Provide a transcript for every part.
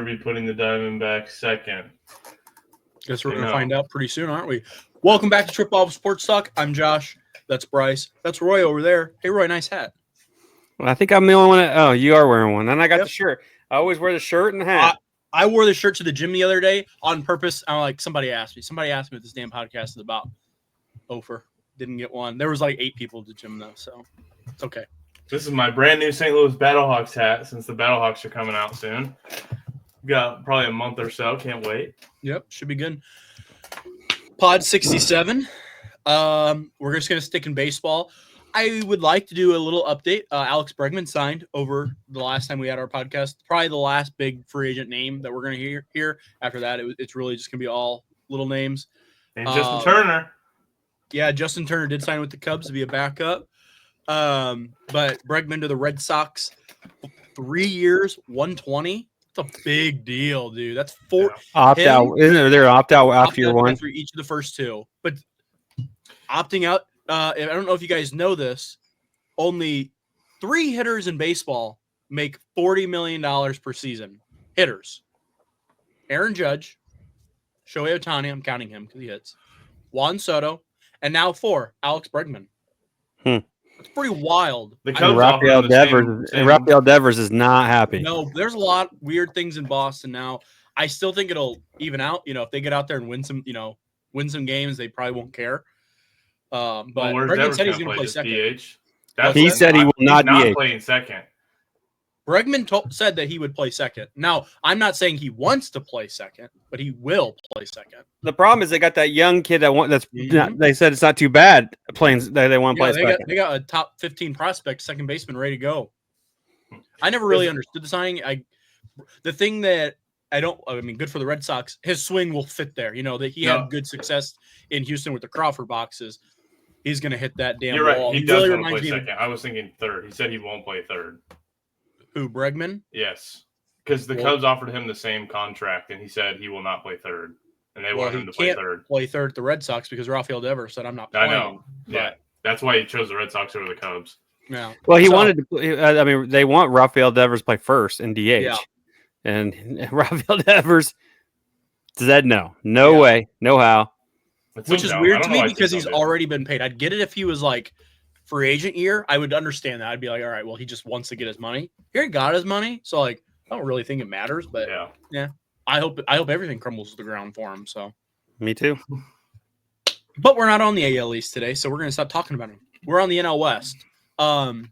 be putting the Diamondbacks second? Guess we're going to find out pretty soon, aren't we? Welcome back to Trip Ball Sports Talk. I'm Josh. That's Bryce. That's Roy over there. Hey, Roy, nice hat. Well, I think I'm the only one. Oh, you are wearing one. And I got the shirt. I always wear the shirt and the hat. I wore the shirt to the gym the other day on purpose. I'm like, somebody asked me what this damn podcast is about. Ofer. Didn't get one. There was like 8 people at the gym, though, so it's okay. This is my brand new St. Louis Battlehawks hat since the Battlehawks are coming out soon. Got probably a month or so. Can't wait. Yep, should be good. Pod 67. We're just going to stick in baseball. I would like to do a little update. Alex Bregman signed over the last time we had our podcast. Probably the last big free agent name that we're going to hear. After that, it's really just going to be all little names. And Justin Turner. Yeah, Justin Turner did sign with the Cubs to be a backup. But Bregman to the Red Sox, 3 years, $120. That's a big deal, dude. That's 4 opt out. Isn't there an opt out after year one? After each of the first 2. But opting out, I don't know if you guys know this, only 3 hitters in baseball make $40 million per season. Hitters. Aaron Judge, Shohei Ohtani, I'm counting him because he hits, Juan Soto, and now 4, Alex Bregman. It's pretty wild. Rafael Devers is not happy. No, there's a lot of weird things in Boston now. I still think it'll even out. You know, if they get out there and win some games, they probably won't care. But Bregman said he's going to play second. He said he will not DH. Playing second. Bregman said that he would play second. Now, I'm not saying he wants to play second, but he will play second. The problem is they got that young kid they said it's not too bad playing. They want to play second. They got a top 15 prospect, second baseman, ready to go. I never really understood the signing. The thing that good for the Red Sox. His swing will fit there. You know that he had good success in Houston with the Crawford boxes. He's going to hit that damn ball. He does really want to play second. I was thinking third. He said he won't play third. Who, Bregman? Yes, because the Cubs offered him the same contract, and he said he will not play third, and they want him to play third. Play third at the Red Sox because Rafael Devers said, "I'm not playing." I know. Yeah, that's why he chose the Red Sox over the Cubs. Yeah. Well, he wanted to. They want Rafael Devers to play first in DH, and Rafael Devers said no way, no how. Which is weird to me because he's already been paid. I'd get it if he was like free agent year. I would understand that. I'd be like, all right, well, he just wants to get his money. Here he got his money, so like, I don't really think it matters. But yeah, I hope everything crumbles to the ground for him. So, me too. But we're not on the AL East today, so we're gonna stop talking about him. We're on the NL West.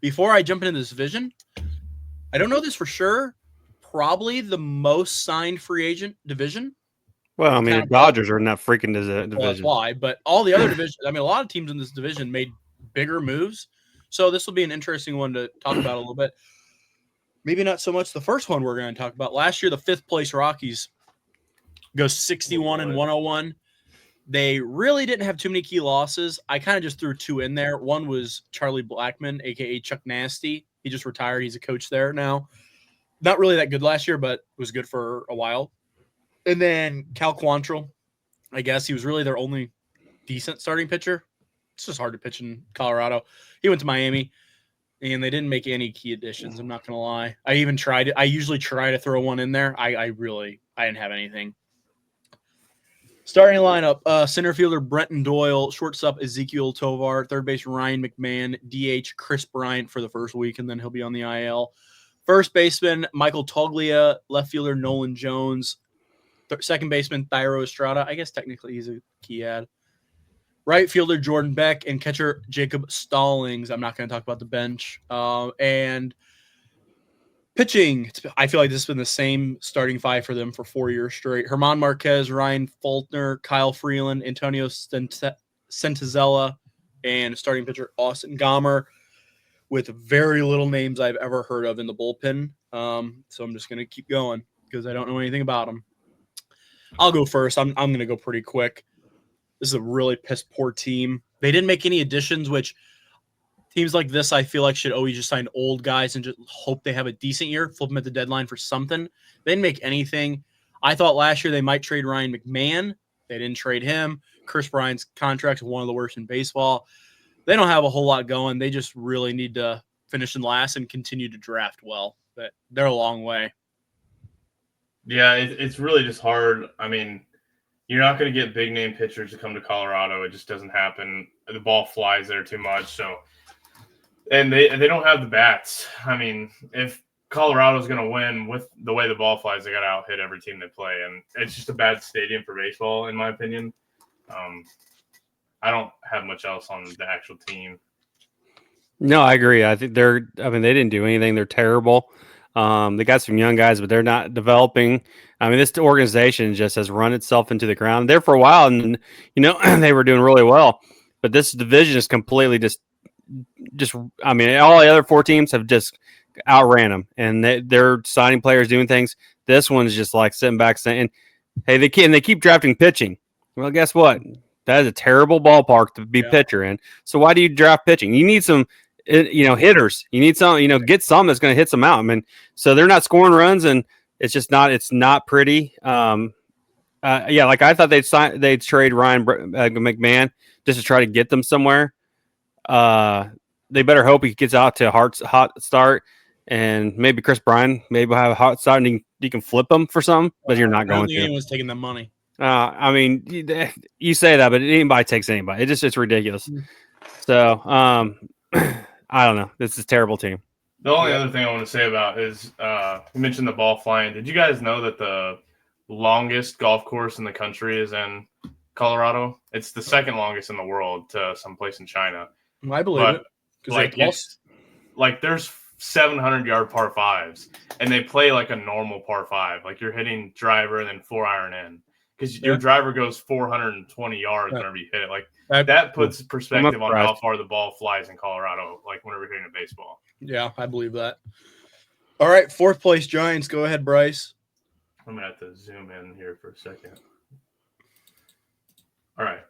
Before I jump into this division, I don't know this for sure. Probably the most signed free agent division. Well, I mean, the Dodgers are in that freaking division. Well, that's why. But all the other divisions, a lot of teams in this division made bigger moves. So this will be an interesting one to talk about a little bit. Maybe not so much the first one we're going to talk about. Last year, the 5th place Rockies goes 61-101. They really didn't have too many key losses. I kind of just threw 2 in there. One was Charlie Blackmon, a.k.a. Chuck Nasty. He just retired. He's a coach there now. Not really that good last year, but was good for a while. And then Cal Quantrill, I guess he was really their only decent starting pitcher. It's just hard to pitch in Colorado. He went to Miami, and they didn't make any key additions. I'm not going to lie. I even tried it. I usually try to throw one in there. I didn't have anything. Starting lineup, center fielder Brenton Doyle, shortstop Ezekiel Tovar, third base Ryan McMahon, DH Chris Bryant for the first week, and then he'll be on the IL. First baseman Michael Toglia, left fielder Nolan Jones, second baseman Thairo Estrada. I guess technically he's a key ad. Right fielder Jordan Beck and catcher Jacob Stallings. I'm not going to talk about the bench. And pitching, I feel like this has been the same starting 5 for them for 4 years straight. Herman Marquez, Ryan Faulkner, Kyle Freeland, Antonio Santazella, and starting pitcher Austin Gomber, with very little names I've ever heard of in the bullpen. So I'm just going to keep going because I don't know anything about them. I'll go first. I'm going to go pretty quick. This is a really piss-poor team. They didn't make any additions, which teams like this I feel like should always just sign old guys and just hope they have a decent year, flip them at the deadline for something. They didn't make anything. I thought last year they might trade Ryan McMahon. They didn't trade him. Chris Bryant's contract is one of the worst in baseball. They don't have a whole lot going. They just really need to finish in last and continue to draft well. But they're a long way. Yeah, it's really just hard. I mean, you're not going to get big name pitchers to come to Colorado. It just doesn't happen. The ball flies there too much. So, and they don't have the bats. I mean, if Colorado's going to win with the way the ball flies, they got to out hit every team they play, and it's just a bad stadium for baseball, in my opinion. I don't have much else on the actual team. No, I agree. I think they didn't do anything. They're terrible. They got some young guys, but they're not developing. I mean, this organization just has run itself into the ground there for a while, and they were doing really well. But this division is completely just. I mean, all the other 4 teams have just outran them, and they're signing players, doing things. This one's just like sitting back saying, "Hey, they keep drafting pitching." Well, guess what? That is a terrible ballpark to be pitcher in. So why do you draft pitching? You need some. Hitters. You need some, get some that's going to hit some out. I mean, so they're not scoring runs, and it's not pretty. Like I thought they'd trade Ryan McMahon just to try to get them somewhere. They better hope he gets out to a hot start, and maybe Chris Bryant maybe will have a hot start, and you can flip him for some, but you're not going to. Anyone's taking the money. I mean, you say that, but anybody takes anybody. It's ridiculous. So, I don't know. This is a terrible team. The only other thing I want to say about is you mentioned the ball flying. Did you guys know that the longest golf course in the country is in Colorado? It's the second longest in the world to someplace in China. I believe it. Like there's 700-yard par fives, and they play like a normal par five. Like you're hitting driver and then 4-iron in because your driver goes 420 yards whenever you hit it. Like that puts perspective on how far the ball flies in Colorado, like whenever you're hitting a baseball. Yeah, I believe that. All right, 4th place Giants. Go ahead, Bryce. I'm going to have to zoom in here for a second. All right.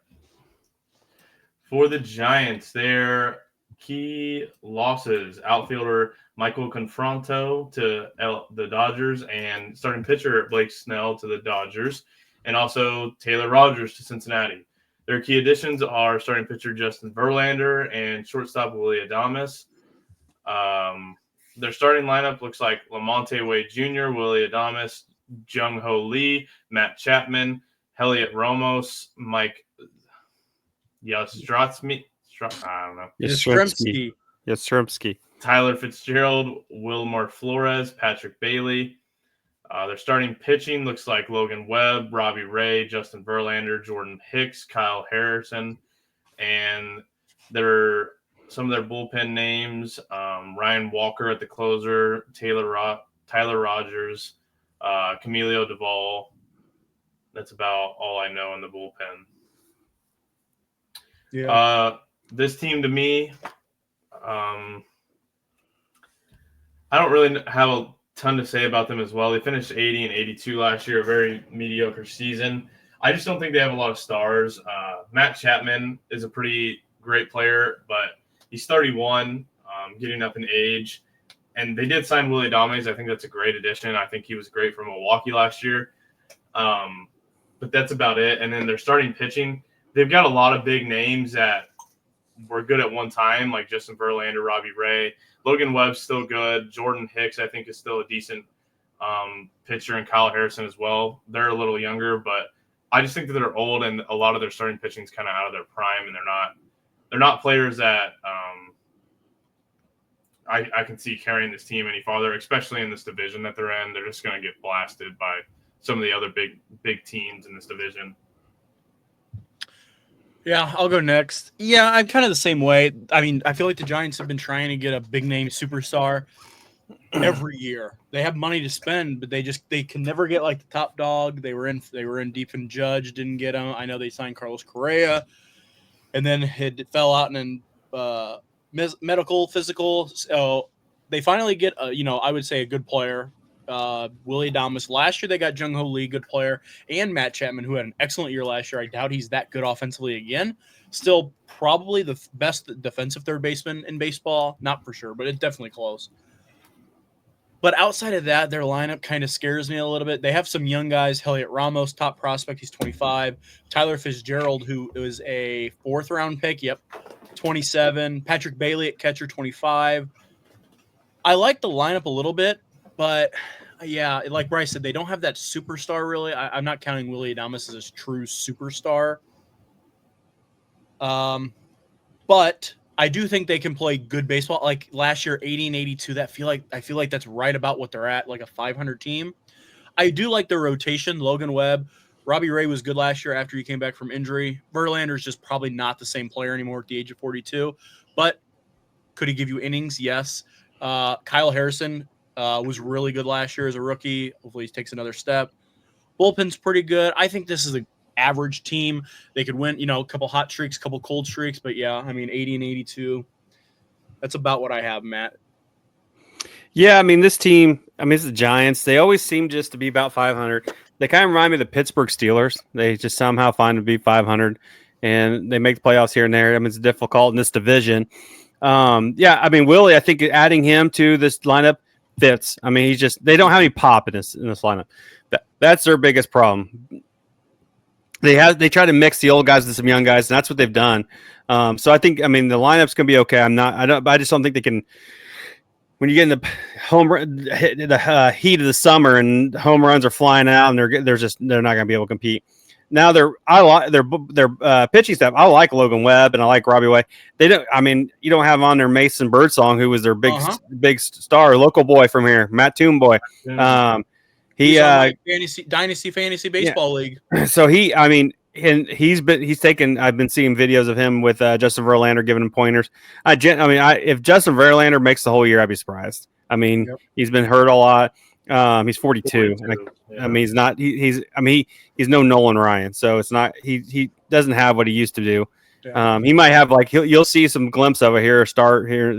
For the Giants, their key losses, outfielder Michael Conforto to the Dodgers and starting pitcher Blake Snell to the Dodgers, and also Taylor Rogers to Cincinnati. Their key additions are starting pitcher Justin Verlander and shortstop Willy Adames. Their starting lineup looks like Lamonte Wade Jr., Willy Adames, Jung-Ho Lee, Matt Chapman, Heliot Ramos, Mike Yastrzemski. I don't know. Yastrzemski. Tyler Fitzgerald, Wilmer Flores, Patrick Bailey. Their starting pitching looks like Logan Webb, Robbie Ray, Justin Verlander, Jordan Hicks, Kyle Harrison, and some of their bullpen names: Ryan Walker at the closer, Tyler Rogers, Camilo Duvall. That's about all I know in the bullpen. Yeah. This team, to me, I don't really have a ton to say about them as well. They finished 80 and 82 last year, a very mediocre season. I just don't think they have a lot of stars. Matt Chapman is a pretty great player, but he's 31, getting up in age. And they did sign Willy Adames. I think that's a great addition. I think he was great for Milwaukee last year. But that's about it. And then their starting pitching, they've got a lot of big names that were good at one time, like Justin Verlander, Robbie Ray. Logan Webb's still good. Jordan Hicks, I think, is still a decent pitcher, and Kyle Harrison as well. They're a little younger, but I just think that they're old, and a lot of their starting pitching is kind of out of their prime, and they're not players that I can see carrying this team any farther, especially in this division that they're in. They're just going to get blasted by some of the other big teams in this division. Yeah, I'll go next. Yeah, I'm kind of the same way. I mean, I feel like the Giants have been trying to get a big name superstar every year. They have money to spend, but they can never get like the top dog. They were in deep in Judge, didn't get him. I know they signed Carlos Correa, and then it fell out in medical physical. So they finally get I would say a good player. Willy Adames. Last year they got Jung-Ho Lee, good player, and Matt Chapman, who had an excellent year last year. I doubt he's that good offensively again. Still probably the best defensive third baseman in baseball. Not for sure, but it's definitely close. But outside of that, their lineup kind of scares me a little bit. They have some young guys. Heliot Ramos, top prospect, he's 25. Tyler Fitzgerald, who is a 4th-round pick, 27. Patrick Bailey at catcher, 25. I like the lineup a little bit, but Yeah, like Bryce said, they don't have that superstar really. I'm not counting Willie Adames as a true superstar. But I do think they can play good baseball. Like last year, 80 and 82. I feel like that's right about what they're at, like a 500 team. I do like their rotation. Logan Webb, Robbie Ray was good last year after he came back from injury. Verlander's just probably not the same player anymore at the age of 42. But could he give you innings? Yes. Kyle Harrison was really good last year as a rookie. Hopefully he takes another step. Bullpen's pretty good. I think this is an average team. They could win, a couple hot streaks, a couple cold streaks. But, yeah, 80 and 82. That's about what I have, Matt. Yeah, this team, it's the Giants. They always seem just to be about 500. They kind of remind me of the Pittsburgh Steelers. They just somehow find to be 500, and they make the playoffs here and there. It's difficult in this division. Willie, I think adding him to this lineup fits. They don't have any pop in this lineup. That's their biggest problem. They try to mix the old guys with some young guys, and that's what they've done. So I think the lineup's gonna be okay. I just don't think they can. When you get in the heat of the summer and home runs are flying out, and they're not gonna be able to compete. Now I like their pitching staff. I like Logan Webb and I like Robbie Way. They don't. You don't have on there Mason Birdsong, who was their big star, local boy from here, Matt Toomboy. He's on Dynasty Fantasy Baseball League. So he's taken. I've been seeing videos of him with Justin Verlander giving him pointers. If Justin Verlander makes the whole year, I'd be surprised. He's been hurt a lot. He's 42. He's not. He's no Nolan Ryan. So it's not. He doesn't have what he used to do. Yeah. He might have you'll see some glimpse of it here, start here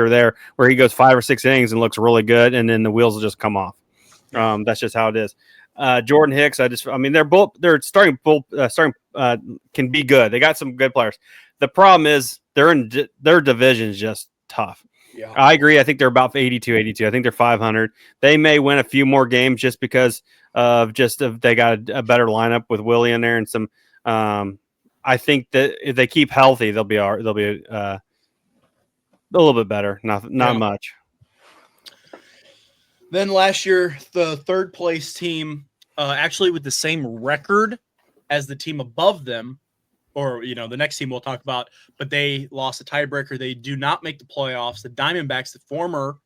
or there, where he goes 5 or 6 innings and looks really good, and then the wheels will just come off. That's just how it is. Jordan Hicks, they're starting can be good. They got some good players. The problem is their division is just tough. Yeah. I agree. I think they're about 82. I think they're 500. They may win a few more games just because of they got a better lineup with Willie in there and some. I think that if they keep healthy, they'll be a little bit better. Not much. Then last year, the third place team, actually with the same record as the team above them, or, the next team we'll talk about, but they lost a tiebreaker. They do not make the playoffs. The Diamondbacks, the former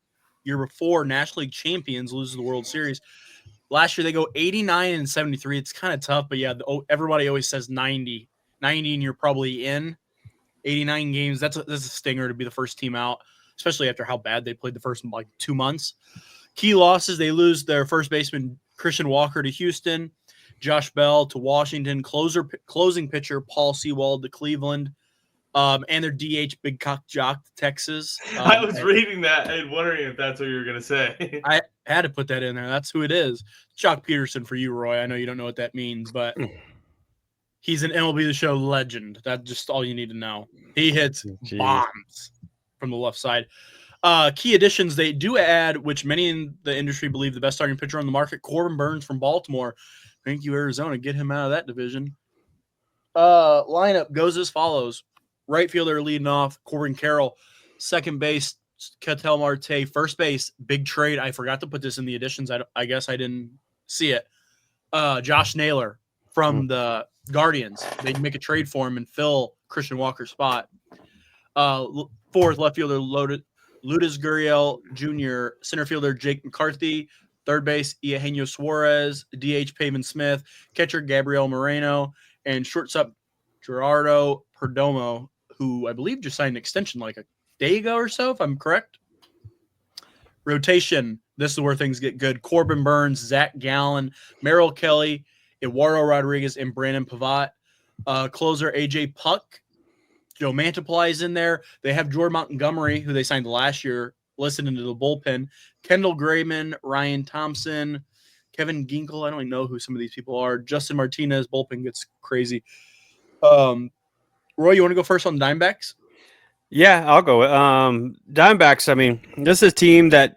year before National League champions, loses the World Series. Last year, they go 89 and 73. It's kind of tough, but yeah, everybody always says 90. 90 and you're probably in. 89 games, that's a stinger to be the first team out, especially after how bad they played the first 2 months. Key losses, they lose their first baseman, Christian Walker, to Houston, Josh Bell to Washington, closing pitcher Paul Sewald to Cleveland, and their DH Big Cock Jock to Texas. I was reading that and wondering if that's what you were going to say. I had to put that in there. That's who it is. Jock Peterson for you, Roy. I know you don't know what that means, but he's an MLB The Show legend. That's just all you need to know. He hits bombs from the left side. Key additions they do add, which many in the industry believe the best starting pitcher on the market, Corbin Burns from Baltimore. Thank you, Arizona. Get him out of that division. Lineup goes as follows. Right fielder leading off, Corbin Carroll. Second base, Ketel Marte. First base, big trade. I forgot to put this in the additions. I guess I didn't see it. Josh Naylor from the Guardians. They'd make a trade for him and fill Christian Walker's spot. Fourth, left fielder Lourdes Gurriel Jr., center fielder Jake McCarthy, third base Eugenio Suarez, DH Pavin Smith, catcher Gabriel Moreno, and shortstop Gerardo Perdomo, who I believe just signed an extension like a day ago or so, if I'm correct. Rotation, this is where things get good. Corbin Burns, Zach Gallen, Merrill Kelly, Eduardo Rodriguez, and Brandon Pivot. Closer AJ Puck. Joe Mantiply is in there. They have Jordan Montgomery, who they signed last year, listed into the bullpen. Kendall Grayman, Ryan Thompson, Kevin Ginkel. I don't even know who some of these people are. Justin Martinez. Bullpen gets crazy. Roy, you want to go first on Diamondbacks? Yeah, I'll go. Diamondbacks, this is a team that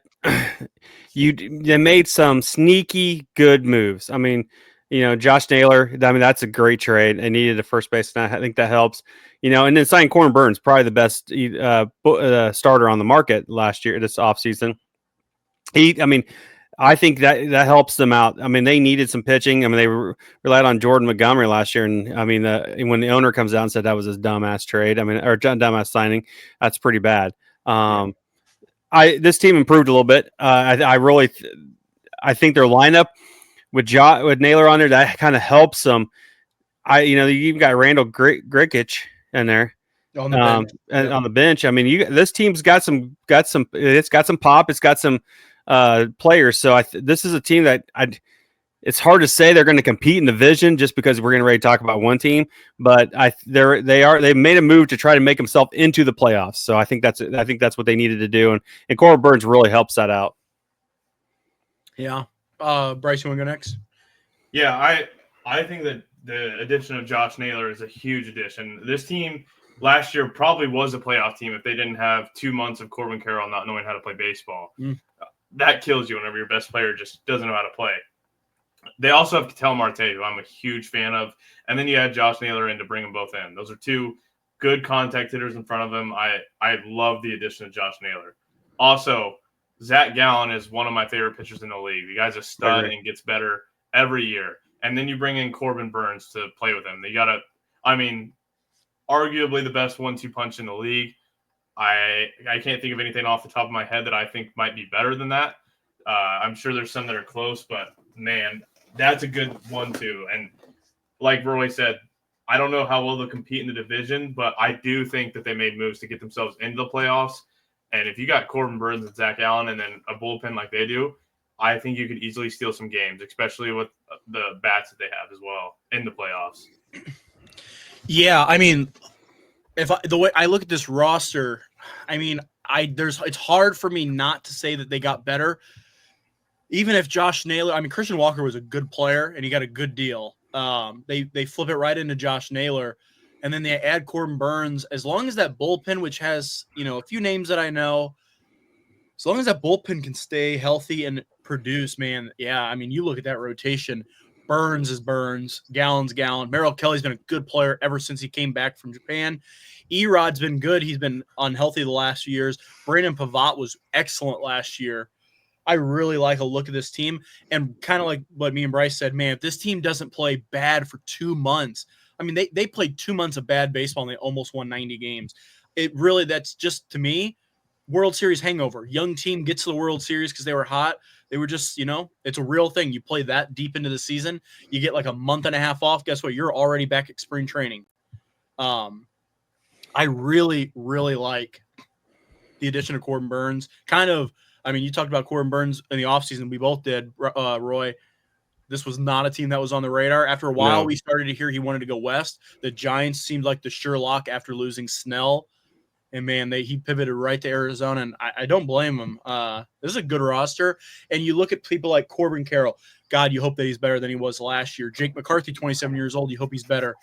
they made some sneaky good moves. Josh Naylor, that's a great trade. They needed a first base, and I think that helps. And then signing Corbin Burns, probably the best starter on the market last year, this offseason. I think that helps them out. I mean, they needed some pitching. I mean, they relied on Jordan Montgomery last year, and I mean, when the owner comes out and said that was his dumbass trade, I mean, or dumbass signing, that's pretty bad. This team improved a little bit. I really, I think their lineup with Naylor on there, that kind of helps them. You even got Randall Griggich in there on the bench. And on the bench. I mean, this team's got some. It's got some pop. It's got some players. So this is a team that it's hard to say they're going to compete in the division just because we're going to ready to talk about one team. But they've made a move to try to make themselves into the playoffs. So I think that's what they needed to do, and Corbin Burns really helps that out. Yeah. Bryce, you want to go next? Yeah, I think that the addition of Josh Naylor is a huge addition. This team last year probably was a playoff team if they didn't have 2 months of Corbin Carroll not knowing how to play baseball. That kills you whenever your best player just doesn't know how to play. They also have Ketel Marte, who I'm a huge fan of. And then you add Josh Naylor in to bring them both in. Those are 2 good contact hitters in front of him. I love the addition of Josh Naylor. Also, Zach Gallen is one of my favorite pitchers in the league. The guy's a stud and gets better every year. And then you bring in Corbin Burns to play with him. Arguably the best 1-2 punch in the league. I can't think of anything off the top of my head that I think might be better than that. I'm sure there's some that are close, but man, that's a good 1-2. And like Roy said, I don't know how well they'll compete in the division, but I do think that they made moves to get themselves into the playoffs. And if you got Corbin Burns and Zach Allen and then a bullpen like they do, I think you could easily steal some games, especially with the bats that they have as well in the playoffs. Yeah, I mean, the way I look at this roster, I mean, it's hard for me not to say that they got better. Even if Josh Naylor, I mean, Christian Walker was a good player and he got a good deal. They flip it right into Josh Naylor, and then they add Corbin Burns. As long as that bullpen, which has a few names that I know, as long as that bullpen can stay healthy and produce, man, yeah. I mean, you look at that rotation. Burns is Burns, Gallen's Gallen. Merrill Kelly's been a good player ever since he came back from Japan. Erod's been good. He's been unhealthy the last few years. Brandon Pivot was excellent last year. I really like a look at this team, and kind of like what me and Bryce said, man, if this team doesn't play bad for 2 months, I mean, they played 2 months of bad baseball and they almost won 90 games. That's just, to me, World Series hangover. Young team gets to the World Series because they were hot. They were just, it's a real thing. You play that deep into the season, you get like a month and a half off. Guess what? You're already back at spring training. I really, really like the addition of Corbin Burns. You talked about Corbin Burns in the offseason. We both did, Roy. This was not a team that was on the radar. After a while, we started to hear he wanted to go west. The Giants seemed like the sure lock after losing Snell. And, man, he pivoted right to Arizona, and I don't blame him. This is a good roster. And you look at people like Corbin Carroll. God, you hope that he's better than he was last year. Jake McCarthy, 27 years old. You hope he's better.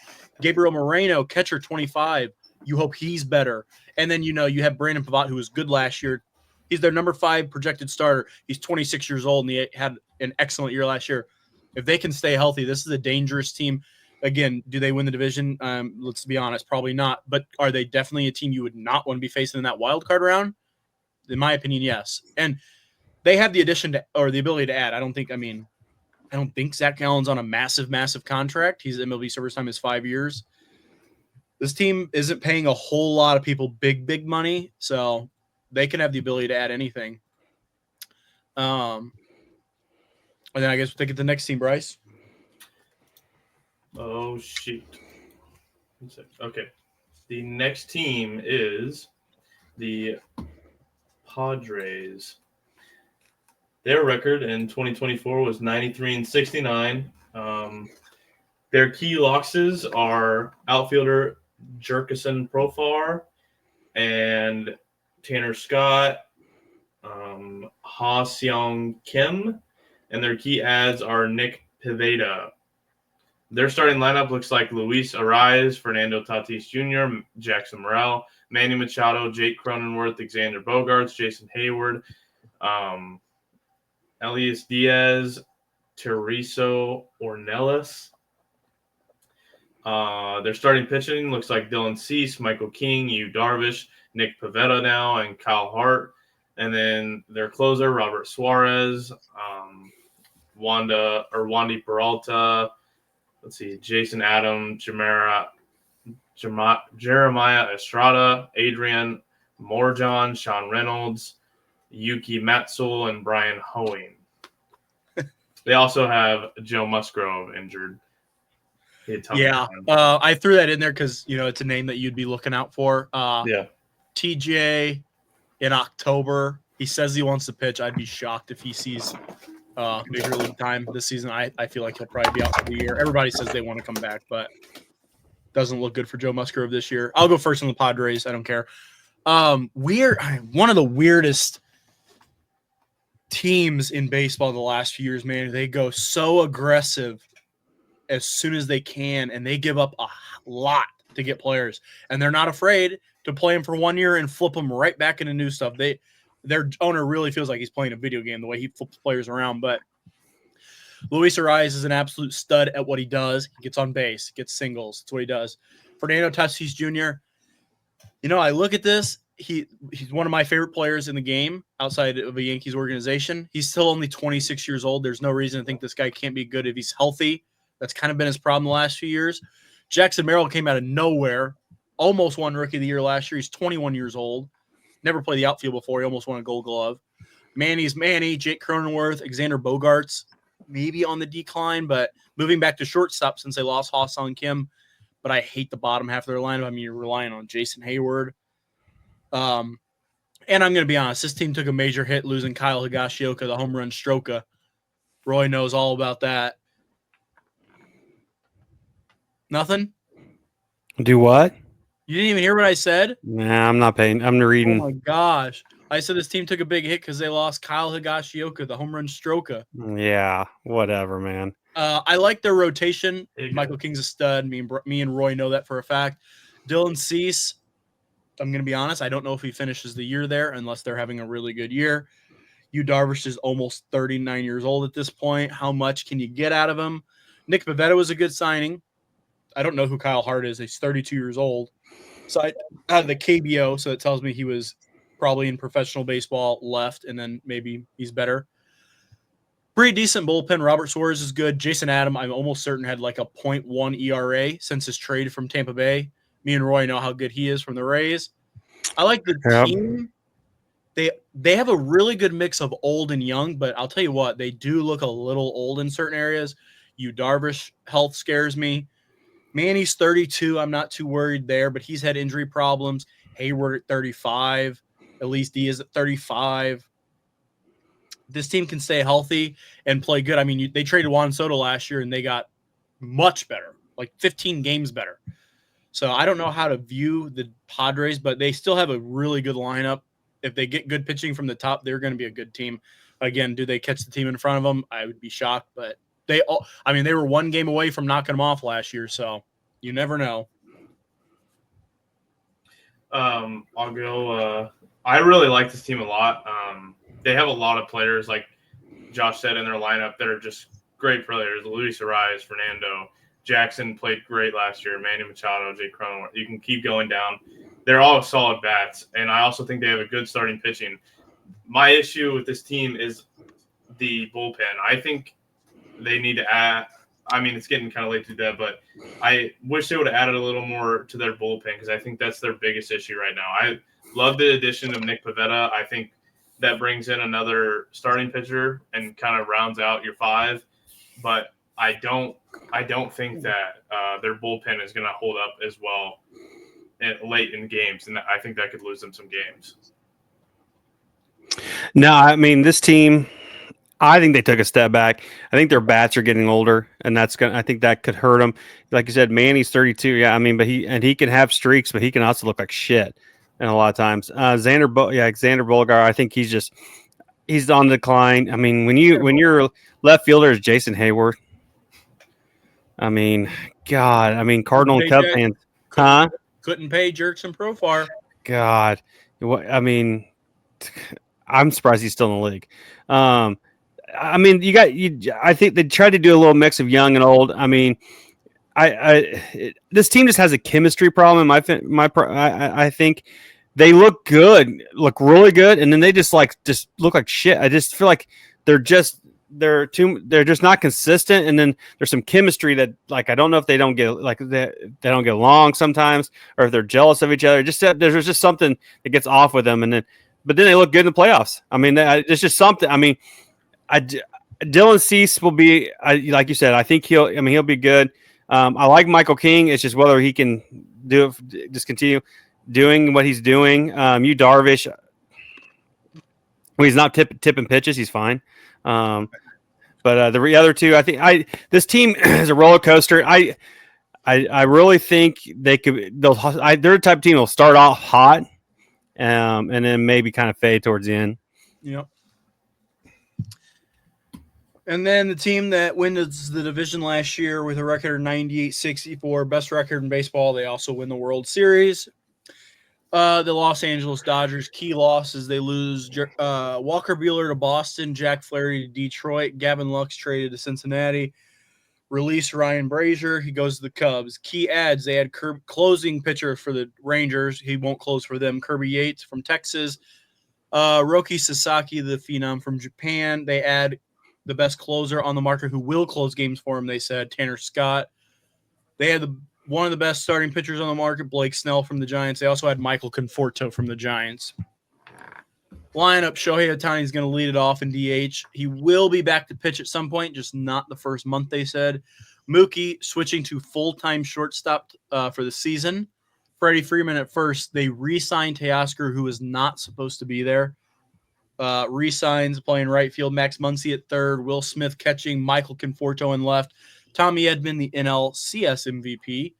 Gabriel Moreno, catcher, 25. You hope he's better. And then, you have Brandon Pivot, who was good last year. He's their number 5 projected starter. He's 26 years old, and he had an excellent year last year. If they can stay healthy, this is a dangerous team. Again, do they win the division? Let's be honest, probably not. But are they definitely a team you would not want to be facing in that wild card round? In my opinion, yes. And they have the ability to add. I don't think Zach Gallen's on a massive, massive contract. His MLB service time is 5 years. This team isn't paying a whole lot of people big, big money, so they can have the ability to add anything. And then I guess we'll take it to the next team, Bryce. Oh, shoot. Okay. The next team is the Padres. Their record in 2024 was 93-69. Their key losses are outfielder Jerkison Profar and Tanner Scott, Ha Seong Kim, and their key adds are Nick Pivetta. Their starting lineup looks like Luis Arraez, Fernando Tatis Jr., Jackson Morel, Manny Machado, Jake Cronenworth, Xander Bogaerts, Jason Hayward, Elias Diaz, Teresa Ornelas. Their starting pitching looks like Dylan Cease, Michael King, Yu Darvish, Nick Pivetta now, and Kyle Hart. And then their closer, Robert Suarez, Wandy Peralta. Let's see, Jason Adam, Jeremiah Estrada, Adrian Morjon, Sean Reynolds, Yuki Matsul, and Brian Hoeing. They also have Joe Musgrove injured. Yeah, I threw that in there because it's a name that you'd be looking out for. Yeah. TJ in October, he says he wants to pitch. I'd be shocked if he sees major league time this season. I feel like he'll probably be out for the year. Everybody says they want to come back, but doesn't look good for Joe Musgrove this year. I'll go first on the Padres. I don't care. One of the weirdest teams in baseball the last few years, man. They go so aggressive as soon as they can, and they give up a lot to get players, and they're not afraid to play them for 1 year and flip them right back into new stuff. Their owner really feels like he's playing a video game the way he flips players around. But Luis Arias is an absolute stud at what he does. He gets on base, gets singles. That's what he does. Fernando Tatis Jr., I look at this. He's one of my favorite players in the game outside of a Yankees organization. He's still only 26 years old. There's no reason to think this guy can't be good if he's healthy. That's kind of been his problem the last few years. Jackson Merrill came out of nowhere, almost won Rookie of the Year last year. He's 21 years old. Never played the outfield before. He almost won a Gold Glove. Manny's Manny, Jake Cronenworth, Alexander Bogarts, maybe on the decline, but moving back to shortstop since they lost Ha-Seong Kim. But I hate the bottom half of their lineup. I mean, you're relying on Jason Hayward. And I'm going to be honest, this team took a major hit losing Kyle Higashioka, the home run stroker. Roy knows all about that. Nothing? Do what? You didn't even hear what I said? Nah, I'm not paying. I'm reading. Oh, my gosh. I said this team took a big hit because they lost Kyle Higashioka, the home run stroker. Yeah, whatever, man. I like their rotation. Michael King's a stud. Me and Roy know that for a fact. Dylan Cease, I'm going to be honest, I don't know if he finishes the year there unless they're having a really good year. Yu Darvish is almost 39 years old at this point. How much can you get out of him? Nick Pivetta was a good signing. I don't know who Kyle Hart is. He's 32 years old. So I had the KBO, so it tells me he was probably in professional baseball, left, and then maybe he's better. Pretty decent bullpen. Robert Suarez is good. Jason Adam, I'm almost certain, had like a 0.1 ERA since his trade from Tampa Bay. Me and Roy know how good he is from the Rays. I like the team. They have a really good mix of old and young, but I'll tell you what, they do look a little old in certain areas. Yu Darvish health scares me. Manny's 32. I'm not too worried there, but he's had injury problems. Hayward at 35. Elise Diaz at 35. This team can stay healthy and play good. I mean, they traded Juan Soto last year, and they got much better, like 15 games better. So I don't know how to view the Padres, but they still have a really good lineup. If they get good pitching from the top, they're going to be a good team. Again, do they catch the team in front of them? I would be shocked, but they were one game away from knocking them off last year, so you never know. I'll go. I really like this team a lot. They have a lot of players, like Josh said, in their lineup that are just great players. Luis Arias, Fernando, Jackson played great last year. Manny Machado, Jake Cronenworth. You can keep going down. They're all solid bats, and I also think they have a good starting pitching. My issue with this team is the bullpen. I think they need to add – I mean, it's getting kind of late to do that, but I wish they would have added a little more to their bullpen because I think that's their biggest issue right now. I love the addition of Nick Pivetta. I think that brings in another starting pitcher and kind of rounds out your five, but I don't think that their bullpen is going to hold up as well late in games, and I think that could lose them some games. No, I mean, this team, I think they took a step back. I think their bats are getting older, and I think that could hurt them. Like you said, Manny's 32. Yeah, I mean, but he can have streaks, but he can also look like shit. And a lot of times, Xander Bogaerts, I think he's on decline. I mean, when your left fielder is Jason Hayward, I mean, God, I mean, Cardinal and Cub fans, huh? Couldn't pay Jerks and Profar. God, I mean, I'm surprised he's still in the league. I mean, I think they tried to do a little mix of young and old. I mean, this team just has a chemistry problem. I think they look good, look really good, and then they just look like shit. I just feel like they're just not consistent, and then there's some chemistry that like I don't know if they don't get they don't get along sometimes, or if they're jealous of each other. Just there's just something that gets off with them, but then they look good in the playoffs. I mean, it's just something. I mean, Dylan Cease will be like you said. I think he'll be good. I like Michael King. It's just whether he can just continue doing what he's doing. Yu Darvish, when he's not tipping pitches, he's fine. But the other two, I think this team is a roller coaster. I really think they're the type of team that'll start off hot, and then maybe kind of fade towards the end. Yep. And then the team that wins the division last year with a record of 98-64, best record in baseball. They also win the World Series. The Los Angeles Dodgers, key losses. They lose Walker Buehler to Boston, Jack Flaherty to Detroit, Gavin Lux traded to Cincinnati, release Ryan Brazier. He goes to the Cubs. Key adds, they had closing pitcher for the Rangers. He won't close for them. Kirby Yates from Texas. Roki Sasaki, the phenom from Japan. They add the best closer on the market who will close games for him, they said, Tanner Scott. They had one of the best starting pitchers on the market, Blake Snell from the Giants. They also had Michael Conforto from the Giants. Lineup, Shohei Ohtani is going to lead it off in DH. He will be back to pitch at some point, just not the first month, they said. Mookie switching to full-time shortstop for the season. Freddie Freeman at first. They re-signed Teoscar, who was not supposed to be there. Re-signs playing right field. Max Muncy at third. Will Smith catching. Michael Conforto in left. Tommy Edman, the NLCS MVP,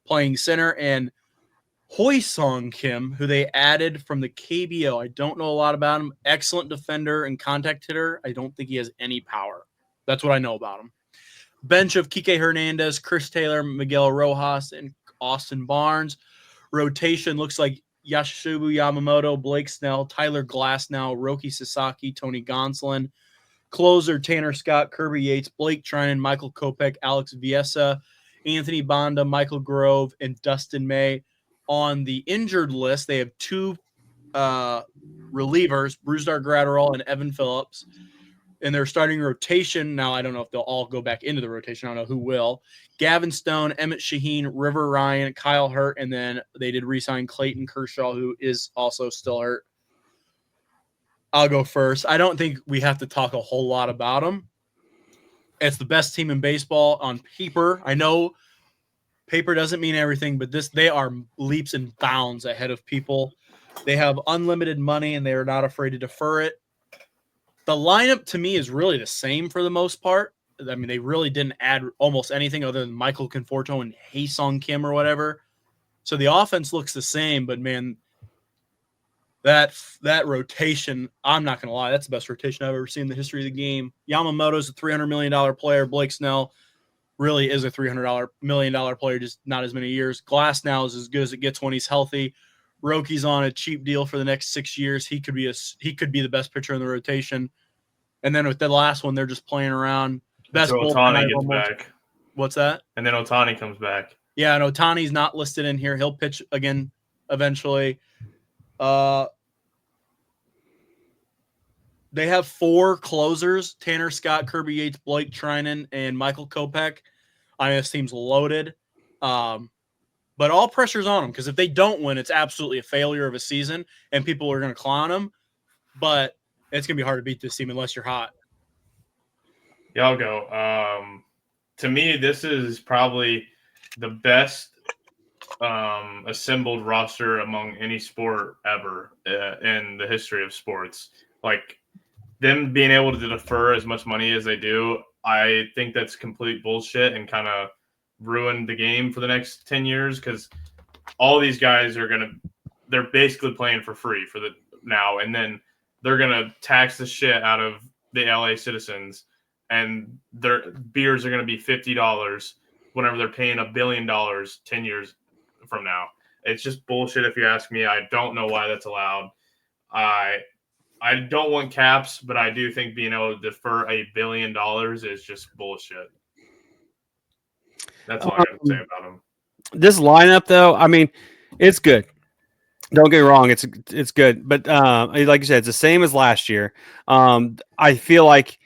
playing center. And Hoi-Sung Kim, who they added from the KBO. I don't know a lot about him. Excellent defender and contact hitter. I don't think he has any power. That's what I know about him. Bench of Kike Hernandez, Chris Taylor, Miguel Rojas, and Austin Barnes. Rotation looks like Yashishibu Yamamoto, Blake Snell, Tyler Glasnow, Roki Sasaki, Tony Gonsolin. Closer, Tanner Scott, Kirby Yates, Blake Trinan, Michael Kopech, Alex Viesa, Anthony Banda, Michael Grove, and Dustin May. On the injured list, they have two relievers, Brusdar Graterol and Evan Phillips. In their starting rotation, now I don't know if they'll all go back into the rotation. I don't know who will. Gavin Stone, Emmett Shaheen, River Ryan, Kyle Hurt, and then they did re-sign Clayton Kershaw, who is also still hurt. I'll go first. I don't think we have to talk a whole lot about them. It's the best team in baseball on paper. I know paper doesn't mean everything, but they are leaps and bounds ahead of people. They have unlimited money, and they are not afraid to defer it. The lineup, to me, is really the same for the most part. I mean, they really didn't add almost anything other than Michael Conforto and Hoi-Sung Kim or whatever. So the offense looks the same, but, man, that rotation, I'm not going to lie, that's the best rotation I've ever seen in the history of the game. Yamamoto's a $300 million player. Blake Snell really is a $300 million player, just not as many years. Glasnow is as good as it gets when he's healthy. Roki's on a cheap deal for the next 6 years. He could be the best pitcher in the rotation. And then with the last one, they're just playing around. Best Ohtani gets back. What's that? And then Ohtani comes back. Yeah, and Ohtani's not listed in here. He'll pitch again eventually. They have four closers: Tanner Scott, Kirby Yates, Blake Trinan, and Michael Kopech. I mean, this team's loaded. But all pressure's on them, because if they don't win, it's absolutely a failure of a season, and people are going to clown them. But it's going to be hard to beat this team unless you're hot. Yeah, I'll go. To me, this is probably the best assembled roster among any sport ever in the history of sports. Like, them being able to defer as much money as they do, I think that's complete bullshit and kind of ruined the game for the next 10 years, because all these guys they're basically playing for free for the now, and then they're gonna tax the shit out of the LA citizens, and their beers are gonna be $50 whenever they're paying $1 billion 10 years from now. It's just bullshit if you ask me. I don't know why that's allowed. I don't want caps, but I do think being able to defer $1 billion is just bullshit. That's all I got to say about them. This lineup, though, I mean, it's good. Don't get me wrong, it's good, but like you said, it's the same as last year. I feel like,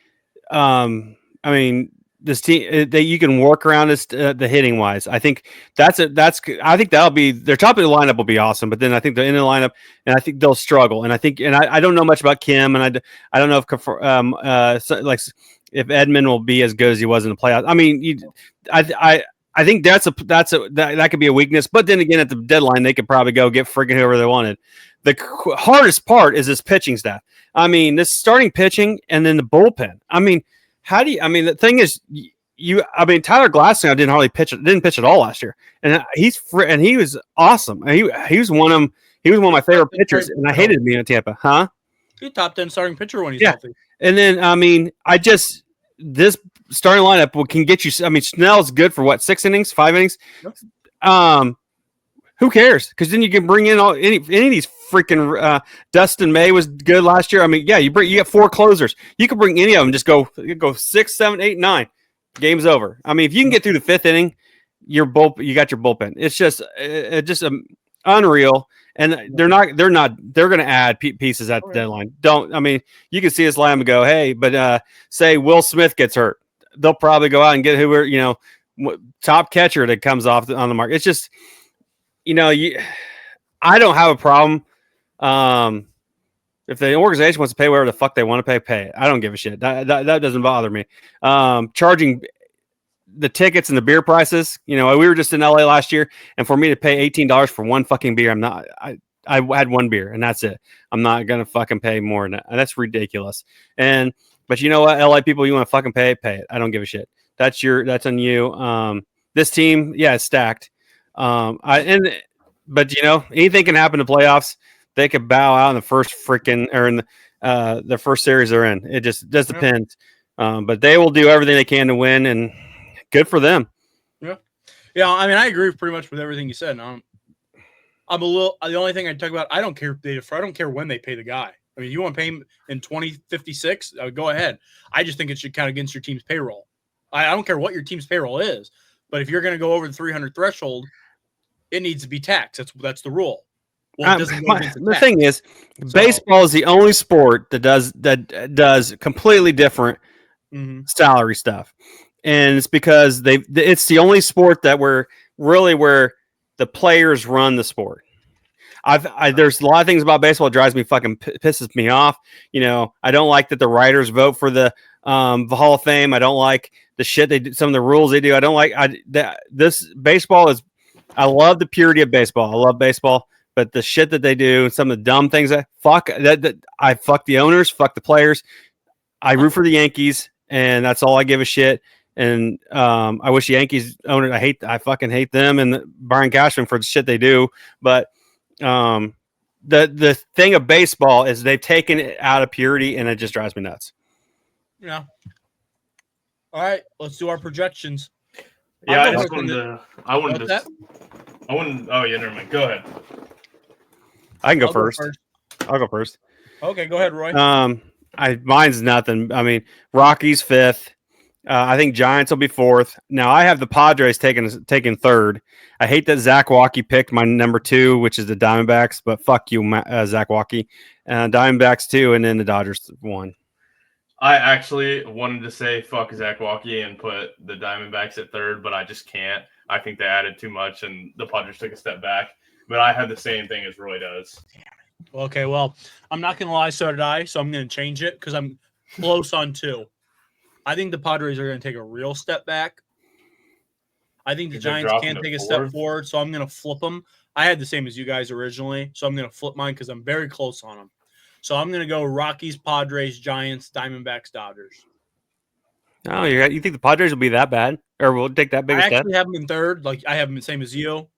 I mean, this team that you can work around is the hitting wise. I think I think that'll be their top of the lineup will be awesome, but then I think the end of the lineup, and I think they'll struggle. And I don't know much about Kim, and I don't know if if Edmund will be as good as he was in the playoffs. I mean, I think that could be a weakness, but then again, at the deadline, they could probably go get freaking whoever they wanted. The hardest part is this pitching staff. I mean, this starting pitching and then the bullpen. I mean, the thing is, Tyler Glasnow didn't pitch at all last year, and he was awesome. He was one of my favorite pitchers, and I hated him being at Tampa, huh? He's top 10 starting pitcher when he's healthy. And then this starting lineup can get you. I mean, Snell's good for what, 6 innings, 5 innings. Yep. Who cares? Because then you can bring in any of these freaking. Dustin May was good last year. I mean, yeah, you got 4 closers. You can bring any of them. Just go 6, 7, 8, 9. Game's over. I mean, if you can get through the 5th inning, you got your bullpen. It's just unreal. And they're going to add pieces at the deadline. You can see this line and go, hey, but say Will Smith gets hurt, they'll probably go out and get whoever, top catcher that comes off on the market. It's just, I don't have a problem. If the organization wants to pay whatever the fuck they want to pay it. I don't give a shit. That doesn't bother me. Charging the tickets and the beer prices, we were just in LA last year, and for me to pay $18 for one fucking beer, I had one beer and that's it. I'm not going to fucking pay more than that. That's ridiculous. But you know what, LA people, you want to fucking pay it. I don't give a shit. That's on you. This team, yeah, it's stacked. But anything can happen in the playoffs. They could bow out in the first the first series they're in. It just depends. But they will do everything they can to win, and good for them. Yeah. I mean, I agree pretty much with everything you said. I'm the only thing I talk about. I don't care. I don't care when they pay the guy. I mean, you want to pay him in 2056? Go ahead. I just think it should count against your team's payroll. I don't care what your team's payroll is, but if you're going to go over the 300 threshold, it needs to be taxed. That's the rule. Well, it doesn't go against the thing is, baseball is the only sport that does completely different salary stuff, and it's because it's the only sport that where the players run the sport. There's a lot of things about baseball that drives me fucking pisses me off. I don't like that the writers vote for the Hall of Fame. I don't like the shit they do, some of the rules they do. I don't like this baseball is. I love the purity of baseball. I love baseball, but the shit that they do, some of the dumb things I fuck the owners, fuck the players. I root for the Yankees, and that's all I give a shit. And I wish the Yankees owner. I fucking hate them and Brian Cashman for the shit they do. But the thing of baseball is they've taken it out of purity, and it just drives me nuts. Yeah. All right, let's do our projections. Yeah, I wouldn't. Oh yeah, never mind. Go ahead. I can go first. I'll go first. Okay, go ahead, Roy. Mine's nothing. I mean, Rockies 5th. I think Giants will be 4th. Now I have the Padres taking 3rd. I hate that Zach Walke picked my number 2, which is the Diamondbacks, but fuck you, Zach Walke. Diamondbacks 2, and then the Dodgers 1. I actually wanted to say fuck Zach Walke and put the Diamondbacks at 3rd, but I just can't. I think they added too much, and the Padres took a step back. But I had the same thing as Roy does. Okay, well, I'm not going to lie, so did I, so I'm going to change it because I'm close on 2. I think the Padres are going to take a real step back. I think the Giants can take a step forward, so I'm going to flip them. I had the same as you guys originally, so I'm going to flip mine because I'm very close on them. So I'm going to go Rockies, Padres, Giants, Diamondbacks, Dodgers. Oh, you think the Padres will be that bad? Or will take that big a step? I actually have them in 3rd. Like, I have them the same as you.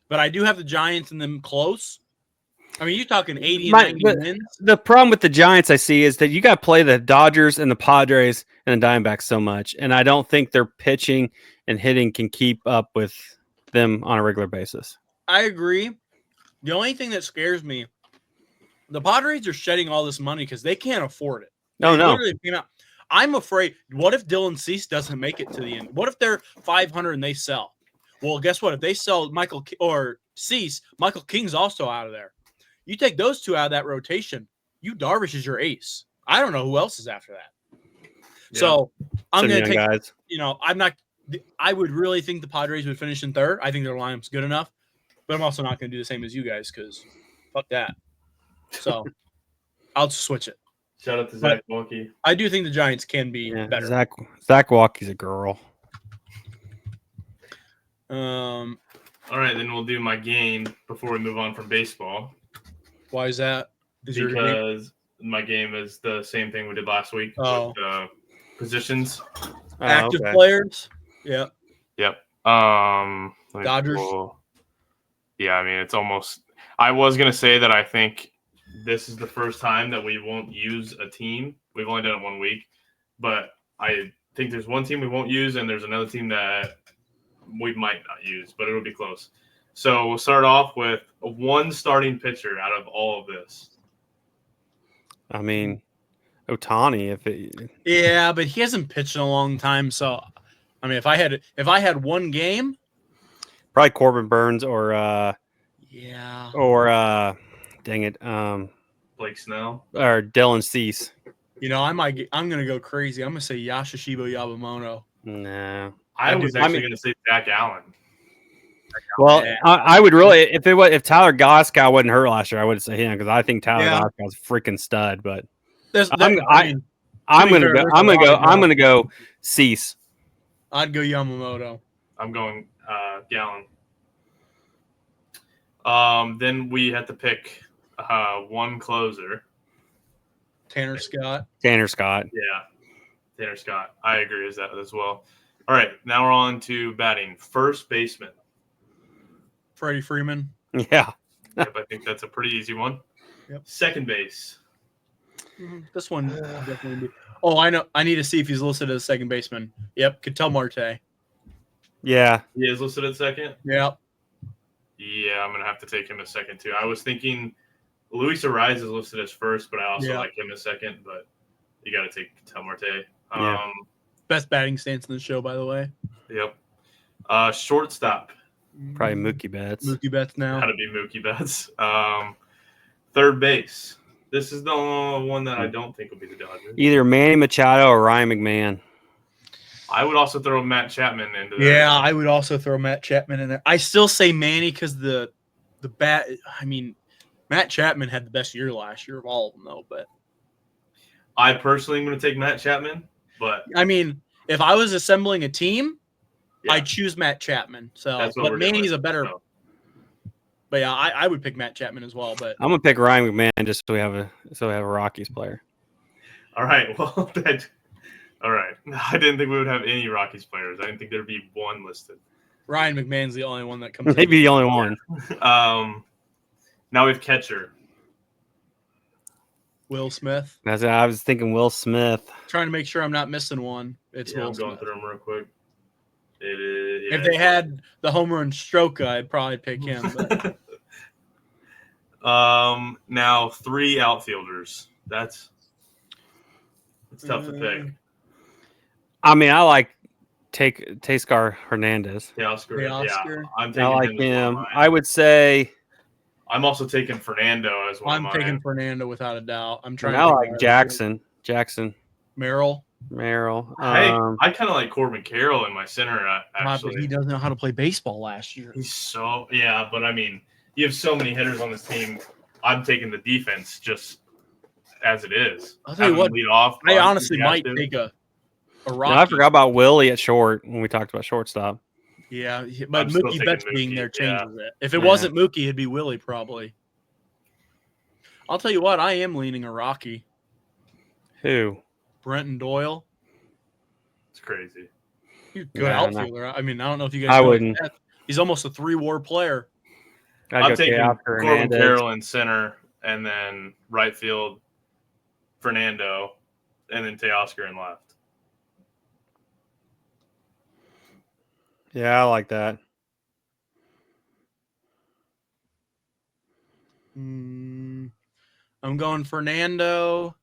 But I do have the Giants and them close. I mean, you're talking 80 and 90 wins. The problem with the Giants I see is that you got to play the Dodgers and the Padres and the Diamondbacks so much. And I don't think their pitching and hitting can keep up with them on a regular basis. I agree. The only thing that scares me, the Padres are shedding all this money because they can't afford it. No. I'm afraid. What if Dylan Cease doesn't make it to the end? What if they're 500 and they sell? Well, guess what? If they sell Cease, Michael King's also out of there. You take those two out of that rotation, you Darvish is your ace. I don't know who else is after that. Yeah. So I'm Some going to young take. guys. I'm not. I would really think the Padres would finish in third. I think their lineup's good enough, but I'm also not going to do the same as you guys because fuck that. So I'll just switch it. Shout out to But- Zach Wonky. I do think the Giants can be Yeah, better. Zach Walkey's a girl. Um, All right, then we'll do my game before we move on from baseball why is that? Is your game? because my game is the same thing we did last week Oh. with positions. Active okay. players? Yeah. Yep. Let me Dodgers? Yeah, I mean it's almost. I was gonna say that I think this is the first time that we won't use a team. We've only done it 1 week, but I think there's one team we won't use, and there's another team that we might not use, but it'll be close. So we'll start off with one starting pitcher out of all of this. I mean, Ohtani. If it, Yeah, but he hasn't pitched in a long time. So, I mean, if I had one game, probably Corbin Burns or yeah, dang it, Blake Snell. or Dylan Cease. I'm gonna go crazy. I'm gonna say Yashashibo Yamamoto. No. I was actually mean- going to say Jack Allen. Well, Yeah. I would really if Tyler Goscow wasn't hurt last year, I would say him because I think Tyler Yeah. Goscow's a freaking stud. But That's, I'm- I mean, I'm be gonna fair, go. there's I'm a gonna go. lot of I'm gonna go Cease. I'd go Yamamoto. I'm going Gallon. Then we had to pick one closer. Tanner Scott. Tanner Scott. Yeah, Tanner Scott. I agree with that as well. All right, now we're on to batting. First baseman. Freddie Freeman. Yeah. Yep, I think that's a pretty easy one. Yep. Second base. This one definitely. Oh, I know. I need to see if he's listed as second baseman. Yep, Ketel Marte. Yeah. He is listed at second. Yep. Yeah, I'm gonna have to take him as second too. I was thinking Luis Ariz is listed as first, but I also like him as second. But you got to take Ketel Marte. Yeah. Best batting stance in the show, by the way. Yep. Shortstop. Probably Mookie Betts. Mookie Betts now. Got to be Mookie Betts. Third base. This is the one that I don't think will be the Dodgers. Either Manny Machado or Ryan McMahon. I would also throw Matt Chapman into that. Yeah, I would also throw Matt Chapman in there. I still say Manny because the bat. I mean, Matt Chapman had the best year last year of all of them, though. But I personally am going to take Matt Chapman, but I mean, if I was assembling a team, yeah, I'd choose Matt Chapman. So, that's what but we're doing. Manny's a better. So, But yeah, I would pick Matt Chapman as well. But I'm gonna pick Ryan McMahon just so we have a Rockies player. all right. Well, all right. I didn't think we would have any Rockies players. I didn't think there'd be one listed. Ryan McMahon's the only one that comes. Maybe the only one. Now we have catcher. Will Smith. I was thinking Will Smith. Trying to make sure I'm not missing one. It's Yeah, Will I'm going Smith. through them real quick. It is. If they had the homer and Stroka, I'd probably pick him. But now 3 outfielders. It's tough to pick. I mean, I like Teoscar Hernandez. Teoscar. Yeah, Teoscar. I'm taking I like him. as him. one of I would say I'm also taking Fernando as one I'm of taking mine. Fernando without a doubt. I'm trying. I to like Jackson Merrill. Merrill. I kind of like Corbin Carroll in my center. But Actually, he doesn't know how to play baseball last year. he's so But I mean, you have so many hitters on this team. I'm taking the defense just as it is. I'll tell you Have what, them lead off. I run if honestly you have might to. take a No, Rocky. I forgot about Willie at short when we talked about shortstop. Yeah, but I'm still Mookie taking Betts being Mookie, there yeah. changes it. If it Yeah. wasn't Mookie, it'd be Willie probably. I'll tell you what, I am leaning a Rocky. Who? Brenton Doyle. It's crazy. He's a good Yeah, outfielder. I mean, I don't know if you guys I know wouldn't. that. He's almost a 3-war player. I'd I'm go taking Teoscar Corbin Hernandez. Carroll in center, and then right field, Fernando, and then Teoscar in left. Yeah, I like that. I'm going Fernando,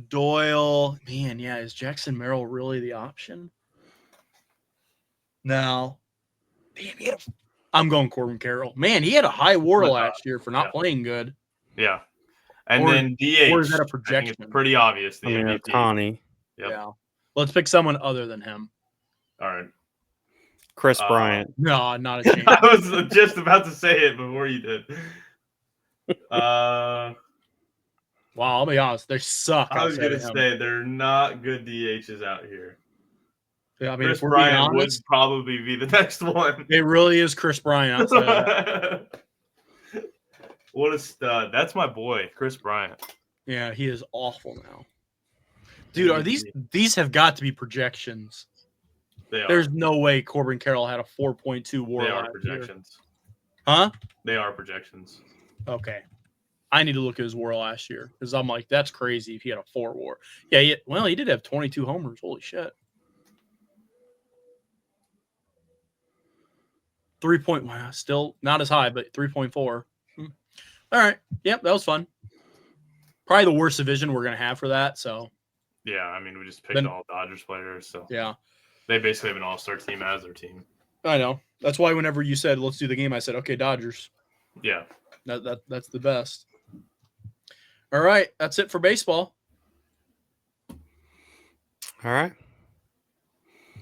Doyle. Man, yeah, is Jackson Merrill really the option? No. Damn, I'm going Corbin Carroll. Man, he had a high WAR But, last year for not yeah. playing good. Yeah. And Or- then DH. or is that a I think projection? it's pretty obvious. The I mean, MVP. Otani, Yep. Yeah. Let's pick someone other than him. All right. Chris Bryant. No, not a chance. I was just about to say it before you did. Wow, I'll be honest. They suck. I was outside gonna of him. say they're not good DHs out here. Yeah, I mean, Chris if we're being Bryant would honest, probably be the next one. it really is Chris Bryant outside of that. What a stud! That's my boy, Chris Bryant. Yeah, he is awful now. Dude, are these have got to be projections? They are. There's no way Corbin Carroll had a 4.2 WAR. They are last year. projections. Huh? They are projections. Okay. I need to look at his WAR last year because I'm like, that's crazy if he had a 4 WAR. Yeah, he did have 22 homers. Holy shit. 3 point, wow, still not as high, but 3.4. All right. Yep, that was fun. Probably the worst division we're going to have for that. So, Yeah, I mean, we just picked Then- all Dodgers players, so yeah, they basically have an all-star team as their team. I know. That's why whenever you said, let's do the game, I said, okay, Dodgers. Yeah. That's the best. All right. That's it for baseball. All right.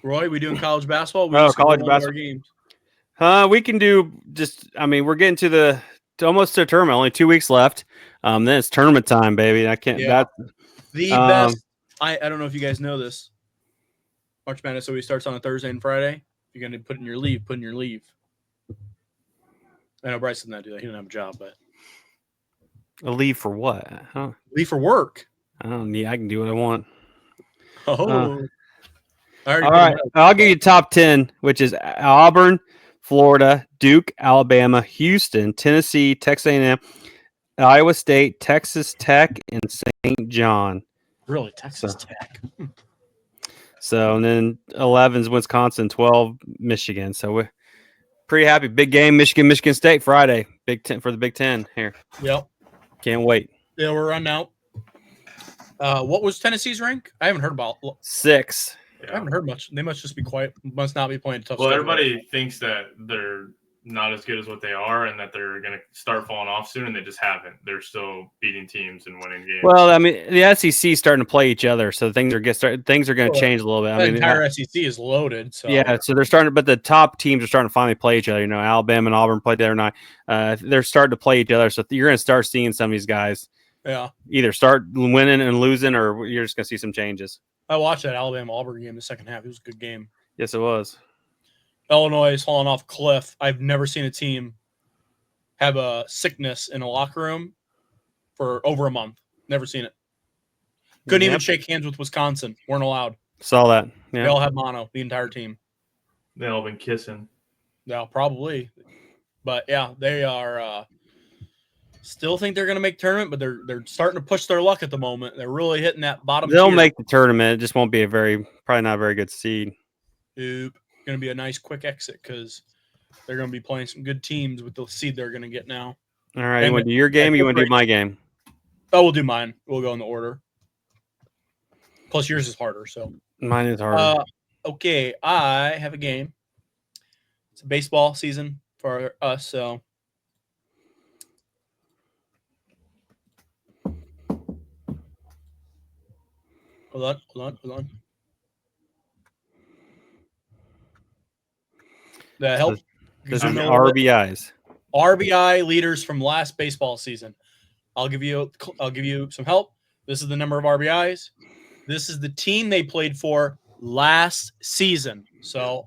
Roy, we doing college basketball? We Oh, just go college on with our basketball. games. We can do just. I mean, we're getting to almost to tournament. Only 2 weeks left. Then it's tournament time, baby. I can't. Yeah. That The best. I don't know if you guys know this. March Madness always starts on a Thursday and Friday. If you're going to put in your leave, put in your leave. I know Bryce did not do that. He didn't have a job, but a leave for what? Huh? leave for work. I don't need. I can do what I want. Oh. I already All put right. him out. I'll give you top 10, which is Auburn, Florida, Duke, Alabama, Houston, Tennessee, Texas A&M, Iowa State, Texas Tech, and St. John. Really, Texas Tech. So, and then 11's Wisconsin, 12 Michigan. So we're pretty happy. Big game, Michigan State Friday. Big 10 for the Big Ten here. Yep. Can't wait. Yeah, we're running out. What was Tennessee's rank? I haven't heard about. 6. I haven't heard much. They must just be quiet. Must not be playing tough. Well, stuff. everybody thinks that they're not as good as what they are and that they're going to start falling off soon, and they just haven't. They're still beating teams and winning games. Well, I mean, the SEC is starting to play each other, so things are going to change a little bit. The I mean, entire SEC is loaded. So yeah, so they're starting, but the top teams are starting to finally play each other. You know, Alabama and Auburn played the other night. They're starting to play each other, so you're going to start seeing some of these guys yeah. either start winning and losing, or you're just going to see some changes. I watched that Alabama Auburn game in the second half. It was a good game. Yes, it was. Illinois is falling off a cliff. I've never seen a team have a sickness in a locker room for over a month. Never seen it. Couldn't even shake hands with Wisconsin. Weren't allowed. Saw that. Yeah. They all have mono, the entire team. They all been kissing. Yeah, probably. But yeah, they are still think they're going to make tournament, but they're starting to push their luck at the moment. They're really hitting that bottom They'll tier. make the tournament. It just won't be probably not a very good seed. Nope. Going to be a nice quick exit because they're going to be playing some good teams with the seed they're going to get now. All right, you want to do your game or you want to do my game? Oh, we'll do mine. We'll go in the order. Plus yours is harder, so. Mine is harder. Okay, I have a game. It's a baseball season for us, so. Hold on. The help. This is zoom in a little bit. RBIs. RBI leaders from last baseball season. I'll give you some help. This is the number of RBIs. This is the team they played for last season. So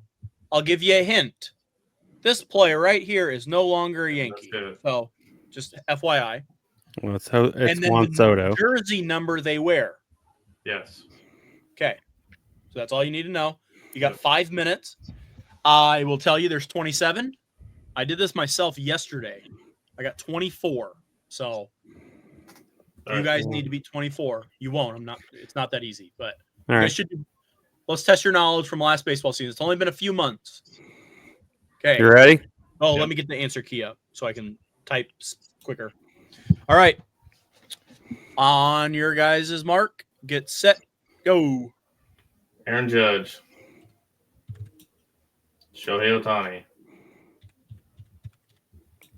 I'll give you a hint. This player right here is no longer a Yankee. So just FYI. Well, it's And then Juan Soto. the jersey number they wear. Yes. Okay. So that's all you need to know. You got 5 minutes. I will tell you there's 27. I did this myself yesterday. I got 24. So you guys need to be 24. You won't. It's not that easy, but All you right. guys should let's test your knowledge from last baseball season. It's only been a few months. Okay. You ready? Oh, Yep. let me get the answer key up so I can type quicker. All right. On your guys' mark, get set, go. Aaron Judge. Shohei Ohtani.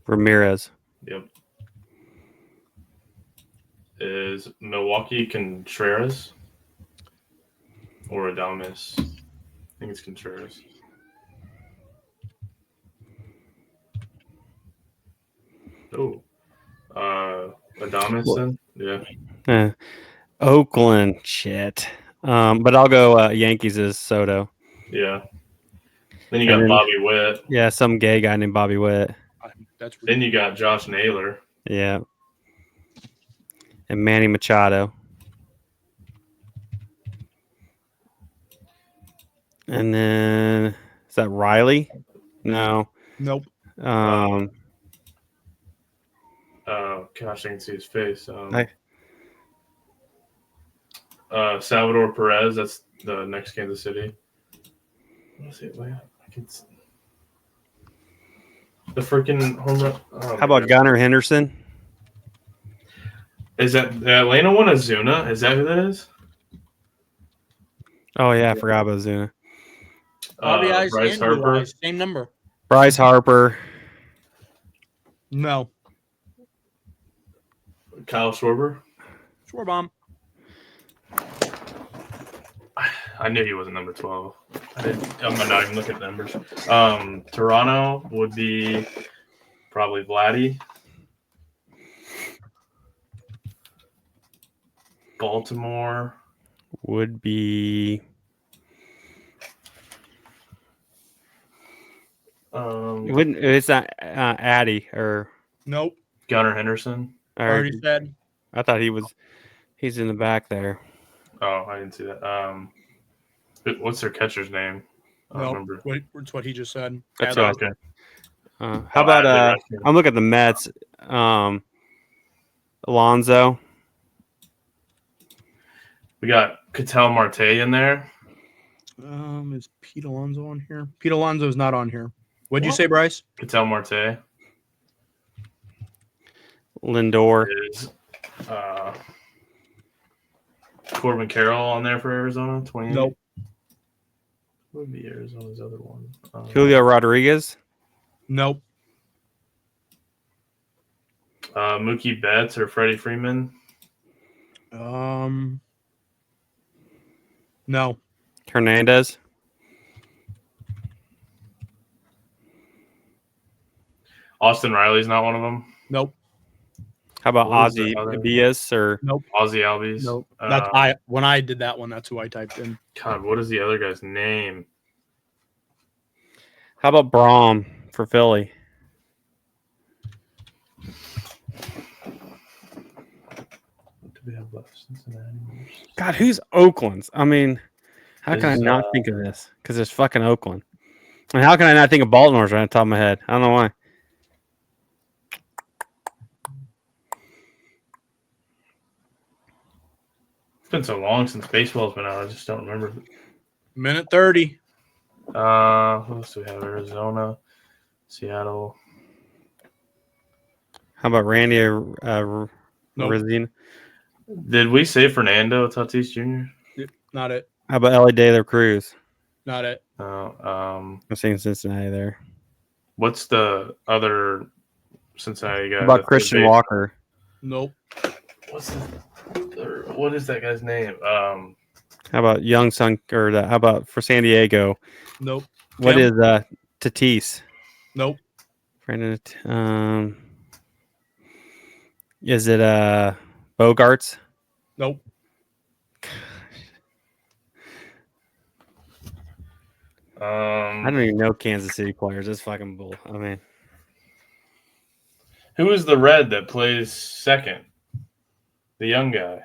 Ramirez. Yep. is Milwaukee Contreras or Adames. I think it's Contreras. Oh, Adames then? Yeah. Oakland, shit. But I'll go Yankees is Soto. Yeah. Then you And got then- Bobby Witt. Yeah, some gay guy named Bobby Witt. That's Then you got Josh Naylor. Yeah. And Manny Machado. And then is that Riley? No. nope. Um, Gosh, I can see his face. Hey. Salvador Perez. That's the next Kansas City. Let's see. Wait, I can. The freaking home run. Oh, how about Gunnar Henderson? Is that the Atlanta one? Azuna? Is that who that is? Oh yeah, I forgot about Zuna. RBIs Bryce and blue Harper. eyes, same number. Bryce Harper. No. Kyle Schwarber. Schwarbaum. I knew he wasn't number 12. I'm not even looking at numbers. Toronto would be probably Vladdy. Baltimore Would be it's not Addy or Nope. Gunnar Henderson. Already said. I thought he's in the back there. Oh, I didn't see that. What's their catcher's name? I don't Nope. remember. It's what he just said. That's Adler. what Okay. How about Adley Rutschman. I'm looking at the Mets. Alonso. We got Ketel Marte in there. Is Pete Alonso on here? Pete Alonso's not on here. What'd you say, Bryce? Ketel Marte Lindor. is Corbin Carroll on there for Arizona. 28. Nope. What would be Arizona's other one? Julio Rodriguez. Nope. Mookie Betts or Freddie Freeman. No. Hernandez. Austin Riley's not one of them. Nope. How about What was Ozzy the other- Abias or Ozzy Albies. Nope. That's when I did that one, that's who I typed in. God, what is the other guy's name? how about Braum for Philly? What do we have left? Cincinnati. God, who's Oakland's? I mean, how can I Is, not think of this? Because it's fucking Oakland. And how can I not think of Baltimore's right on top of my head? I don't know why. It's been so long since baseball's been out. I just don't remember. Minute 30. What else do we have? Arizona, Seattle. How about Randy Nope. Rosina? Did we say Fernando Tatis Jr.? Not it. How about Ellie De La Cruz? Not it. No. I'm seeing Cincinnati there. What's the other Cincinnati guy? How about that's Christian big? Walker? Nope. What is that guy's name? How about Young Sun or how about for San Diego? Nope. What Tim? is Tatis? Nope. Brandon, is it Bogarts? Nope. I don't even know Kansas City players. It's fucking bull. I mean, who is the red that plays second? The young guy.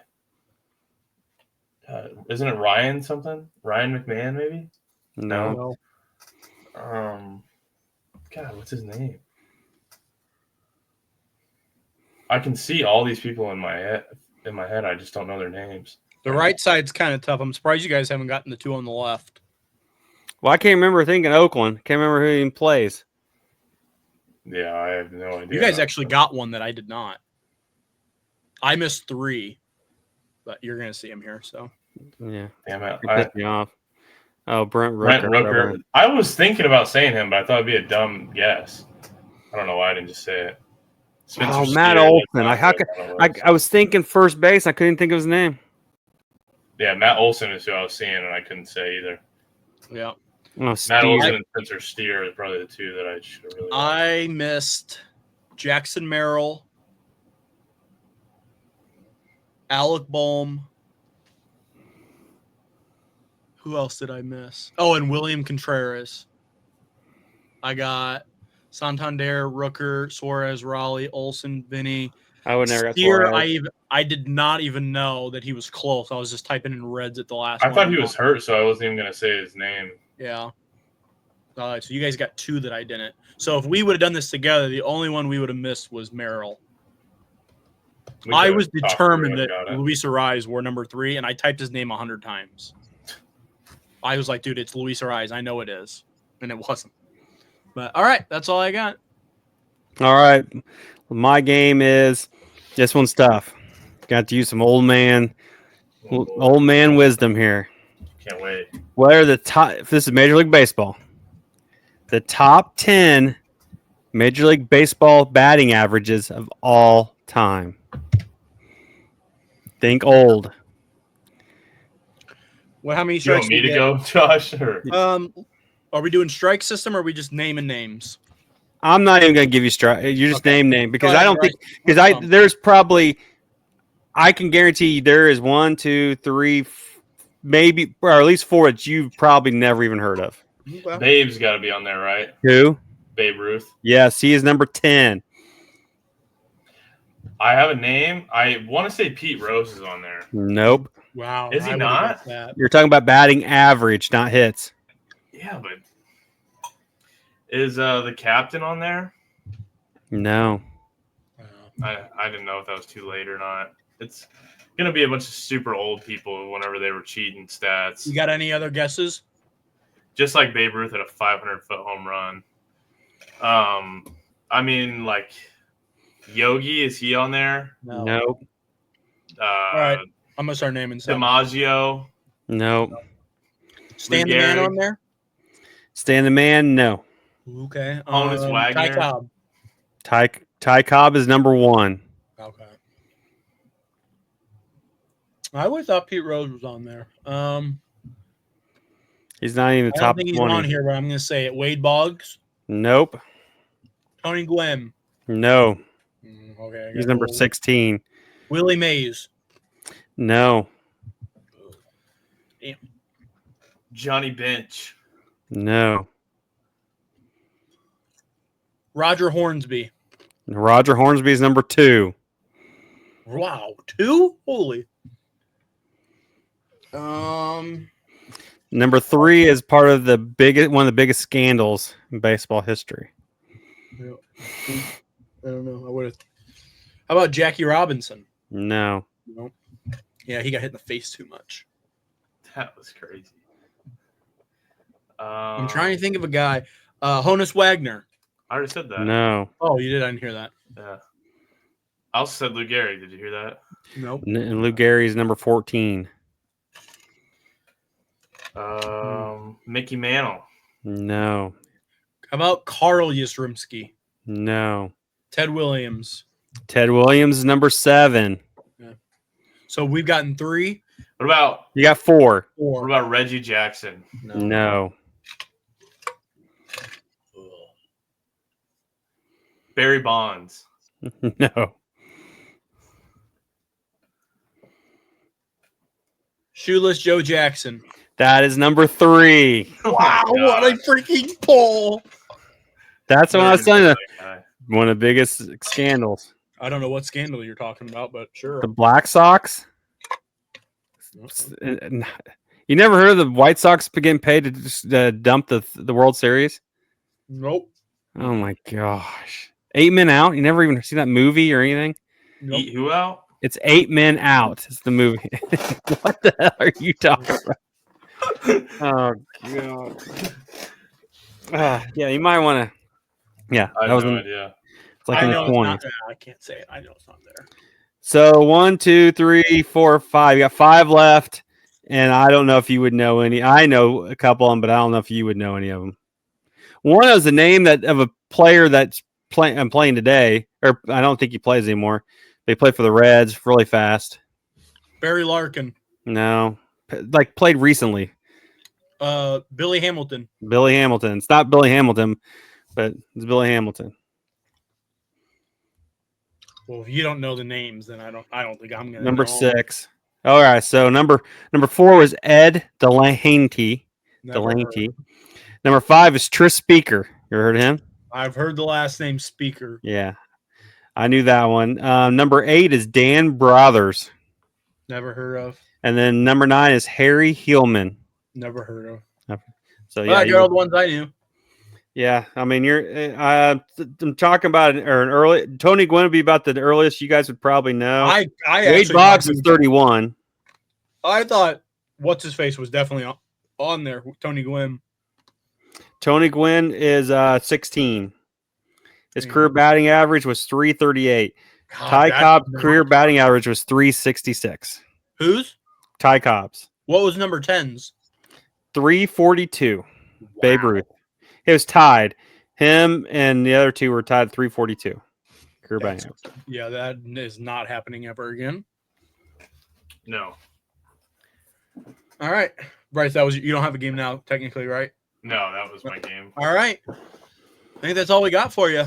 Isn't it Ryan something? Ryan McMahon, maybe? no. No. God, what's his name? I can see all these people in my head. I just don't know their names. The right side's kind of tough. I'm surprised you guys haven't gotten the two on the left. Well, I can't remember thinking Oakland. Can't remember who even plays. Yeah, I have no idea. You guys actually got one that I did not. I missed 3, but you're going to see them here. So Yeah, Damn it. it pissed me off. Oh, Brent Rooker. Brent Rooker. I was thinking about saying him, but I thought it'd be a dumb guess. I don't know why I didn't just say it. Spencer Matt Steer, Olson. that's How not could, what it was. I was thinking first base. I couldn't think of his name. Yeah, Matt Olson is who I was seeing, and I couldn't say either. Yeah. Oh, Matt Steer. Olson and Spencer Steer are probably the two that I should have really liked. I missed Jackson Merrill, Alec Bohm. Who else did I miss? Oh, and William Contreras. I got Santander, Rooker, Suarez, Raleigh, Olson, Vinny. I would never got Steer, Suarez. I did not even know that he was close. I was just typing in Reds at the last I one. thought he was hurt, so I wasn't even going to say his name. Yeah. All right, so you guys got 2 that I didn't. So if we would have done this together, the only one we would have missed was Merrill. We I could've was talked determined through it, that got it. Luis Ariz were number 3, and I typed his name 100 times. I was like, dude, it's Luis Ariz. I know it is. And it wasn't. But all right, that's all I got. All right. My game is this one's tough. Got to use some old man wisdom here. Can't wait. What are the top? If this is Major League Baseball, the top 10 Major League Baseball batting averages of all time. Think old. Well, how many You strikes want me we to get? go, Josh? Or Are we doing strike system or are we just naming names? I'm not even going to give you strike. You just Okay. name because Go ahead, I don't Bryce. think because there's probably I can guarantee there is 1, 2, 3, maybe or at least 4 that you've probably never even heard of. Okay. Babe's got to be on there, right? Who? Babe Ruth. Yes, he is number 10. I have a name. I want to say Pete Rose is on there. Nope. Wow. Is he I would've not? guessed that. You're talking about batting average, not hits. Yeah, but is the captain on there? No. I didn't know if that was too late or not. It's gonna be a bunch of super old people whenever they were cheating stats. You got any other guesses? Just like Babe Ruth at a 500-foot home run. I mean, like Yogi, is he on there? Nope. All right. I'm gonna start naming some. DiMaggio. Nope. Stan the man Gehrig. on there. Stan the man, no. Okay. Honus Wagner. Ty Cobb. Ty Cobb is number 1. Okay. I would have thought Pete Rose was on there. He's not even the I top don't think he's 20. on here, but I'm gonna say it. Wade Boggs, Nope. Tony Gwynn. No. Okay. I He's got number Willie. 16. Willie Mays. No. Johnny Bench. No. Roger Hornsby. Roger Hornsby is number 2. Wow, 2? Holy. Number 3 is part of one of the biggest scandals in baseball history. I don't know. I would have. How about Jackie Robinson? No. Nope. Yeah, he got hit in the face too much. That was crazy. I'm trying to think of a guy. Honus Wagner. I already said that. No. Oh, you did? I didn't hear that. Yeah. I also said Lou Gehrig. Did you hear that? Nope. And Lou Gehrig is number 14. Mickey Mantle. No. How about Carl Yastrzemski? No. Ted Williams. Ted Williams is number 7. So we've gotten 3. What about You got 4. 4. Reggie Jackson? No. Barry Bonds. No. Shoeless Joe Jackson. That is number 3. Wow, Oh my what a God. freaking pull. That's what I was telling you. That guy. One of the biggest scandals. I don't know what scandal you're talking about, but sure. The Black Sox. You never heard of the White Sox getting paid to just dump the World Series? Nope. Oh my gosh. 8 Men Out? You never even seen that movie or anything? Nope. Eat who out? It's 8 Men Out. It's the movie. What the hell are you talking about? Oh god. Yeah, you might want to. Yeah, I that have was no in, idea. it's like I in know the it's 20s. not there. I can't say it. I know it's not there. So 1, 2, 3, 4, 5. You got 5 left, and I don't know if you would know any. I know a couple of them, but I don't know if you would know any of them. One is the name of a player that's playing today, or I don't think he plays anymore. They play for the Reds, really fast. Barry Larkin. No, like played recently. Billy Hamilton. Billy Hamilton. It's not Billy Hamilton, but it's Billy Hamilton. Well, if you don't know the names, then I don't think I'm gonna. Number know. 6. All right, so number 4 was Ed Delahanty. Never heard. Number 5 is Tris Speaker. You ever heard of him? I've heard the last name Speaker. Yeah, I knew that one. Number 8 is Dan Brothers. Never heard of. And then number 9 is Harry Heelman. Never heard of. So Yeah, you're all the ones I knew. yeah. I mean, you're. I'm talking about an early. Tony Gwynn would be about the earliest you guys would probably know. I Wade actually Boggs is 31. I thought what's his face was definitely on there. Tony Gwynn. Tony Gwynn is 16. His career batting average was 338. Ty Cobb's career batting average was 366. Whose? Ty Cobb's. What was number 10's? 342. Wow. Babe Ruth. It was tied. Him and the other two were tied 342. Career batting average. Yeah, that is not happening ever again. No. All right. Bryce, that was you don't have a game now, technically, right? No, that was my game. All right. I think that's all we got for you.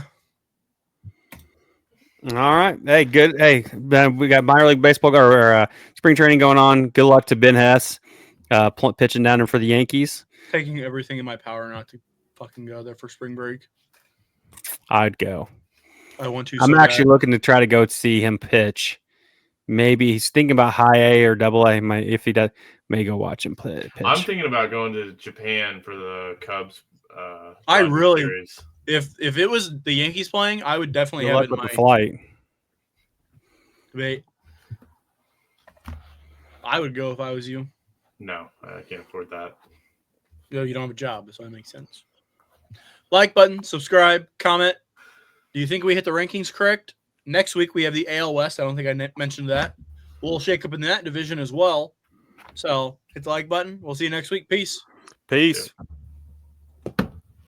All right. Hey, good. Hey, we got minor league baseball or spring training going on. Good luck to Ben Hess pitching down there for the Yankees. Taking everything in my power not to fucking go there for spring break. I'd go. I want to. I'm actually looking to try to go see him pitch. Maybe he's thinking about high A or double A. If he does, may go watch him pitch. I'm thinking about going to Japan for the Cubs. I really, series. if it was the Yankees playing, I would definitely Good have luck it in with my the flight. debate. I would go if I was you. No, I can't afford that. You don't have a job, so that makes sense. Like button, subscribe, comment. Do you think we hit the rankings correct? Next week we have the AL West. I don't think I mentioned that. We'll shake up in that division as well. So hit the like button. We'll see you next week. Peace. Peace. Yeah.